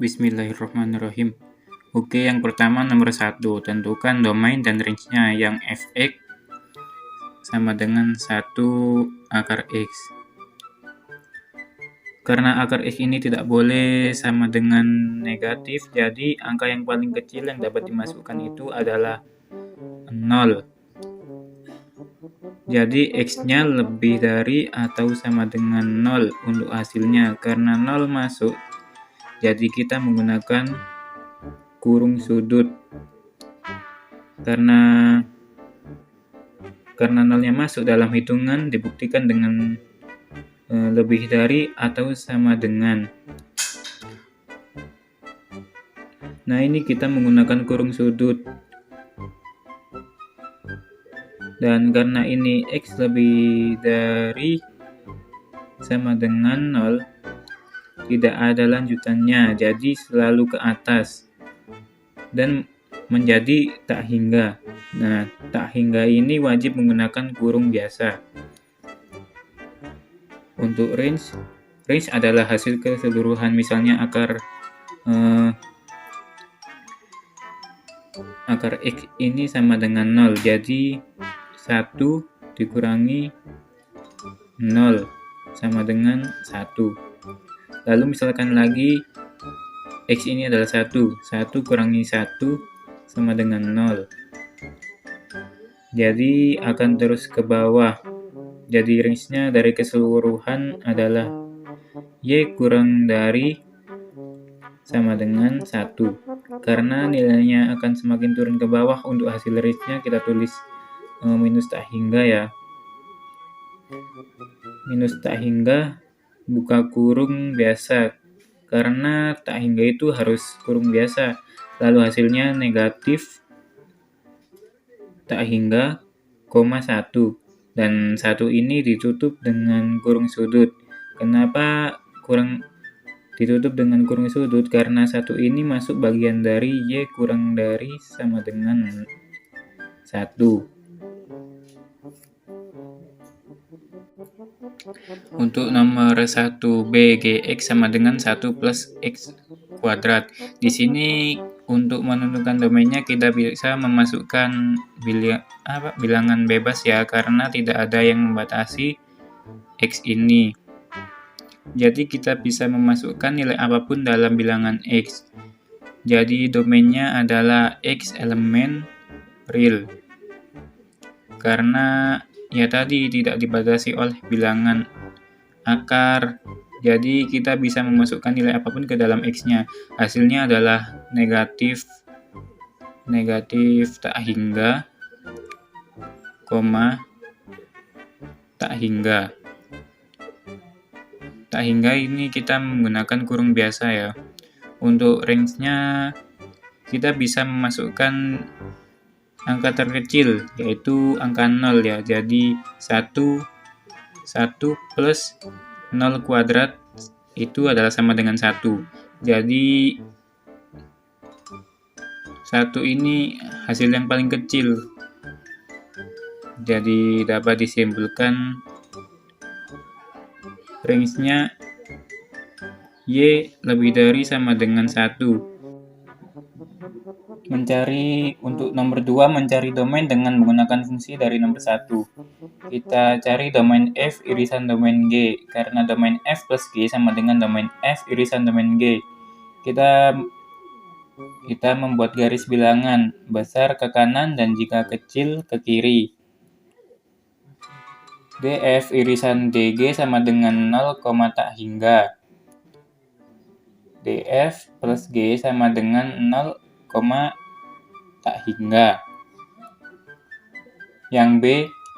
Bismillahirrahmanirrahim. Oke, yang pertama nomor 1, tentukan domain dan range-nya yang fx sama dengan 1 akar x. Karena akar x ini tidak boleh sama dengan negatif, jadi angka yang paling kecil yang dapat dimasukkan itu adalah 0. Jadi x-nya lebih dari atau sama dengan 0 untuk hasilnya. Karena 0 masuk, jadi kita menggunakan kurung sudut. Karena nolnya masuk dalam hitungan dibuktikan dengan lebih dari atau sama dengan. Nah, ini kita menggunakan kurung sudut. Dan karena ini x lebih dari sama dengan 0, tidak ada lanjutannya, jadi selalu ke atas dan menjadi tak hingga. Nah, tak hingga ini wajib menggunakan kurung biasa. Untuk range adalah hasil keseluruhan, misalnya akar x ini sama dengan 0, jadi 1 dikurangi 0 sama dengan 1. Lalu misalkan lagi x ini adalah 1 kurangi 1 sama dengan 0. Jadi akan terus ke bawah. Jadi range-nya dari keseluruhan adalah y kurang dari sama dengan 1. Karena nilainya akan semakin turun ke bawah, untuk hasil range-nya kita tulis minus tak hingga ya. Minus tak hingga buka kurung biasa. Karena tak hingga itu harus kurung biasa. Lalu hasilnya negatif tak hingga, 1. Dan 1 ini ditutup dengan kurung sudut. Kenapa ditutup dengan kurung sudut? Karena 1 ini masuk bagian dari y kurang dari sama dengan 1. Untuk nomor 1b, gx sama dengan 1 plus x kuadrat. Di sini untuk menentukan domainnya kita bisa memasukkan bilangan bebas ya, karena tidak ada yang membatasi x ini. Jadi kita bisa memasukkan nilai apapun dalam bilangan x. Jadi domainnya adalah x elemen real. Karena ya tadi tidak dibatasi oleh bilangan akar. Jadi kita bisa memasukkan nilai apapun ke dalam x-nya. Hasilnya adalah negatif tak hingga, tak hingga. Tak hingga ini kita menggunakan kurung biasa ya. Untuk range-nya kita bisa memasukkan angka terkecil, yaitu angka 0 ya. Jadi 1 plus 0 kuadrat itu adalah sama dengan 1. Jadi 1 ini hasil yang paling kecil. Jadi dapat disimpulkan range-nya y lebih dari sama dengan 1. Untuk nomor 2, mencari domain dengan menggunakan fungsi dari nomor 1. Kita cari domain f irisan domain g, karena domain f plus g sama dengan domain f irisan domain g. Kita membuat garis bilangan, besar ke kanan dan jika kecil ke kiri. df irisan dg sama dengan 0, tak hingga. df plus g sama dengan 0, tak hingga. Yang B,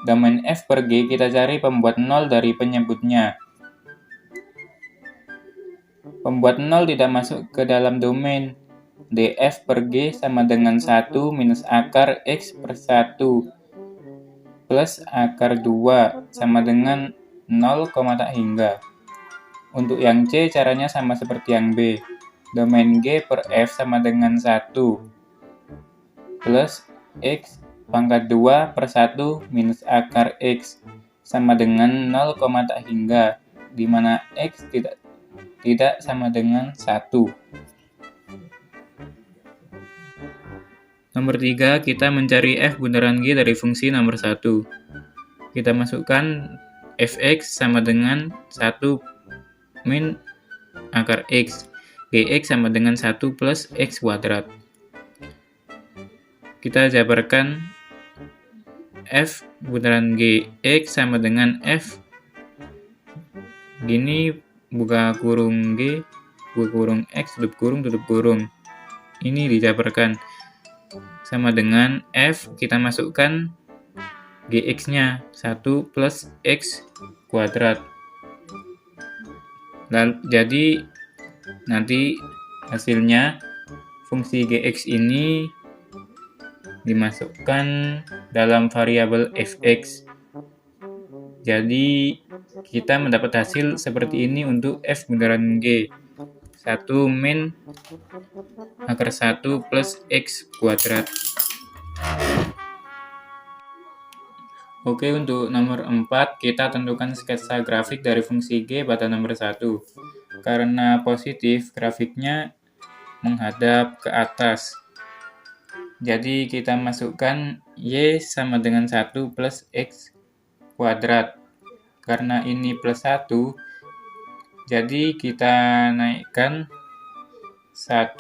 domain f per g kita cari pembuat 0 dari penyebutnya. Pembuat 0 tidak masuk ke dalam domain. df per g sama dengan 1 minus akar x per 1 plus akar 2 sama dengan 0, tak hingga. Untuk yang C caranya sama seperti yang B. Domain G per F sama dengan 1 plus X pangkat 2 per 1 minus akar X sama dengan 0, tak hingga, di mana X tidak sama dengan 1. Nomor 3, kita mencari f bundaran g dari fungsi nomor 1. Kita masukkan fx sama dengan 1 min akar x. Gx sama dengan 1 plus x kuadrat. Kita jabarkan f bundaran gx sama dengan f. Gini buka kurung g, buka kurung x, tutup kurung. Ini dijabarkan sama dengan f, kita masukkan gx-nya 1 plus x kuadrat. Jadi nanti hasilnya fungsi gx ini dimasukkan dalam variabel fx. Jadi kita mendapat hasil seperti ini untuk f bundaran g. 1 min akar 1 plus x kuadrat. Oke, untuk nomor 4, kita tentukan sketsa grafik dari fungsi g pada nomor 1. Karena positif, grafiknya menghadap ke atas. Jadi kita masukkan y sama dengan 1 plus x kuadrat. Karena ini plus 1, jadi kita naikkan 1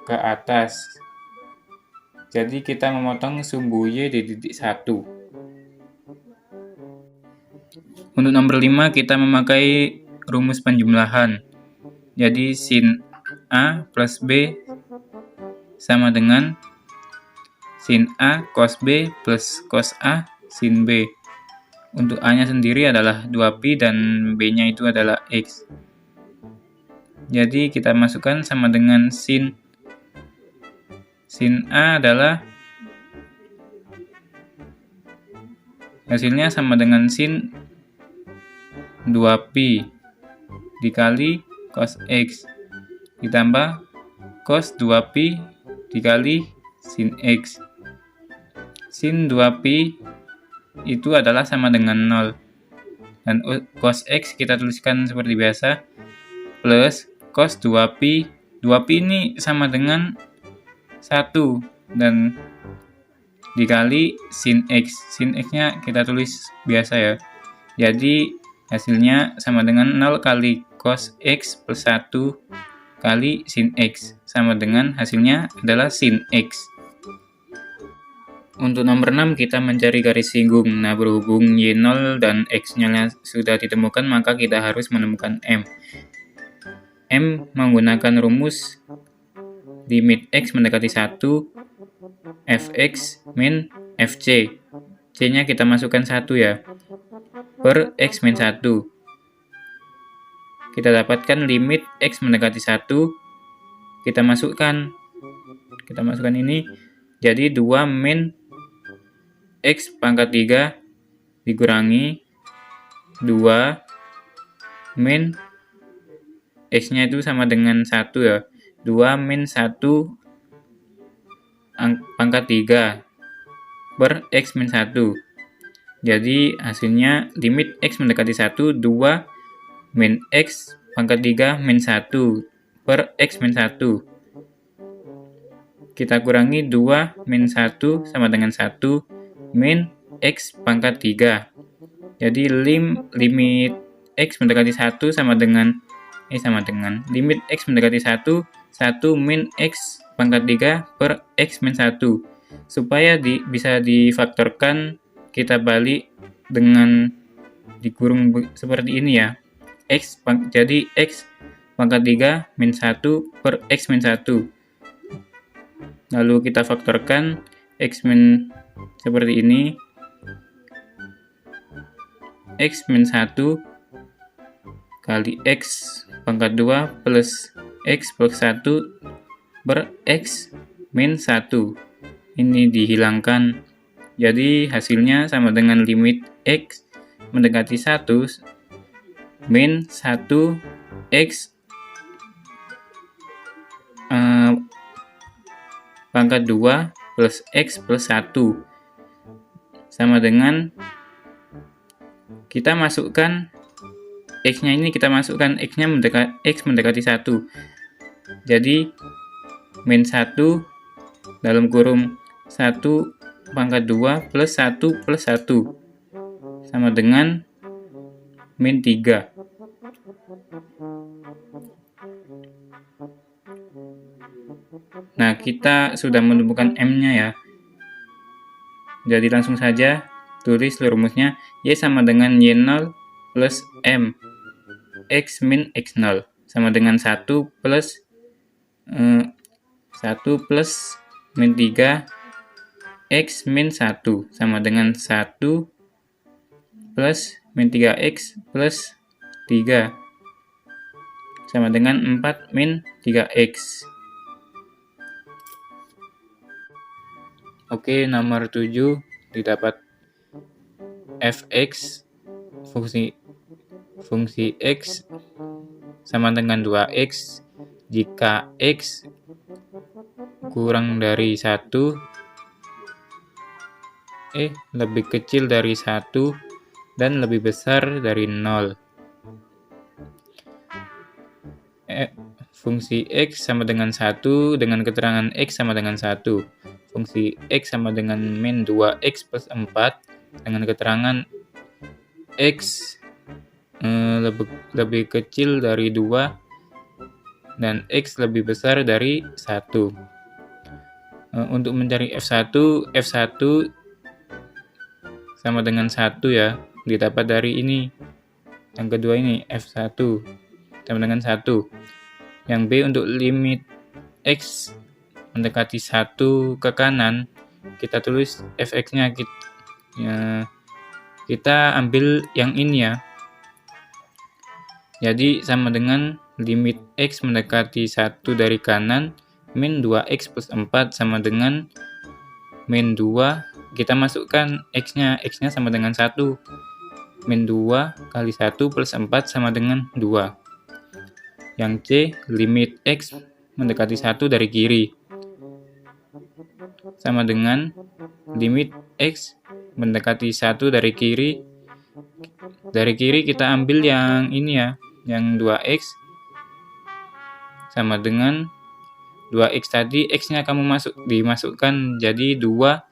ke atas. Jadi kita memotong sumbu y di titik 1. Untuk nomor 5, kita memakai rumus penjumlahan. Jadi sin A plus B sama dengan sin A cos B plus cos A sin B. Untuk A-nya sendiri adalah 2pi dan B-nya itu adalah X. Jadi kita masukkan sama dengan sin A adalah hasilnya sama dengan sin 2pi dikali cos X ditambah cos 2pi dikali sin X. Sin 2pi itu adalah sama dengan 0. Dan cos X kita tuliskan seperti biasa. Plus cos 2pi. 2pi ini sama dengan 1. Dan dikali sin X. Sin X-nya kita tulis biasa ya. Jadi hasilnya sama dengan 0 kali cos X plus 1 kali sin X. Sama dengan hasilnya adalah sin X. Untuk nomor 6, kita mencari garis singgung. Nah, berhubung Y0 dan X-nya sudah ditemukan, maka kita harus menemukan M. M menggunakan rumus limit X mendekati 1, Fx min Fc. C-nya kita masukkan 1 ya, per X min 1. Kita dapatkan limit X mendekati 1, kita masukkan ini, jadi 2 min X pangkat 3 dikurangi 2 min X-nya itu sama dengan 1 ya. 2 min 1 pangkat 3 per X min 1. Jadi hasilnya limit X mendekati 1, 2 min X pangkat 3 min 1 per X min 1. Kita kurangi 2 min 1 sama dengan 1 min X pangkat 3. Jadi limit X mendekati 1 sama dengan limit X mendekati 1 min X pangkat 3 per X min 1. Supaya bisa difaktorkan, kita balik dengan dikurung seperti ini ya. Jadi X pangkat 3 min 1 per X min 1. Lalu kita faktorkan X min seperti ini, X min 1 kali X pangkat 2 plus X plus 1 per X min 1. Ini dihilangkan. Jadi hasilnya sama dengan limit X mendekati 1 min 1 X pangkat 2 plus X plus 1 sama dengan kita masukkan X-nya ini, X mendekati 1. Jadi min 1 dalam kurung 1 pangkat 2 plus 1 plus 1 sama dengan min 3. Nah, kita sudah menemukan M-nya ya. Jadi langsung saja tulis rumusnya. Y sama dengan Y0 plus M. X min X0 sama dengan 1 plus 1 plus min 3 X min 1 sama dengan 1 plus min 3X plus 3 sama dengan 4 min 3X. Oke, nomor 7 didapat fx fungsi x sama dengan 2x jika x kurang dari 1 lebih kecil dari 1 dan lebih besar dari 0. Fungsi x sama dengan 1 dengan keterangan x sama dengan 1. Fungsi x sama dengan min 2x plus 4 dengan keterangan x lebih kecil dari 2 dan x lebih besar dari 1. Untuk mencari F1 sama dengan 1 ya, didapat dari ini. Yang kedua ini, F1 sama dengan 1. Yang B untuk limit X mendekati 1 ke kanan, kita tulis Fx-nya. Kita ambil yang ini ya. Jadi sama dengan limit X mendekati 1 dari kanan, min 2X plus 4 sama dengan min 2. Kita masukkan X-nya sama dengan 1. Min 2 kali 1 plus 4 sama dengan 2. Yang C, limit X mendekati 1 dari kiri. Sama dengan limit X mendekati 1 dari kiri. Dari kiri kita ambil yang ini ya, yang 2X. Sama dengan 2X tadi, X-nya kamu dimasukkan, jadi 2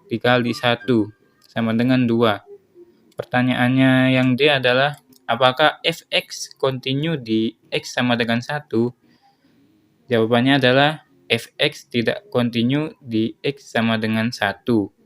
dikali 1 sama dengan 2. Pertanyaannya yang D adalah, apakah fx kontinu di x sama dengan 1? Jawabannya adalah fx tidak kontinu di x sama dengan 1.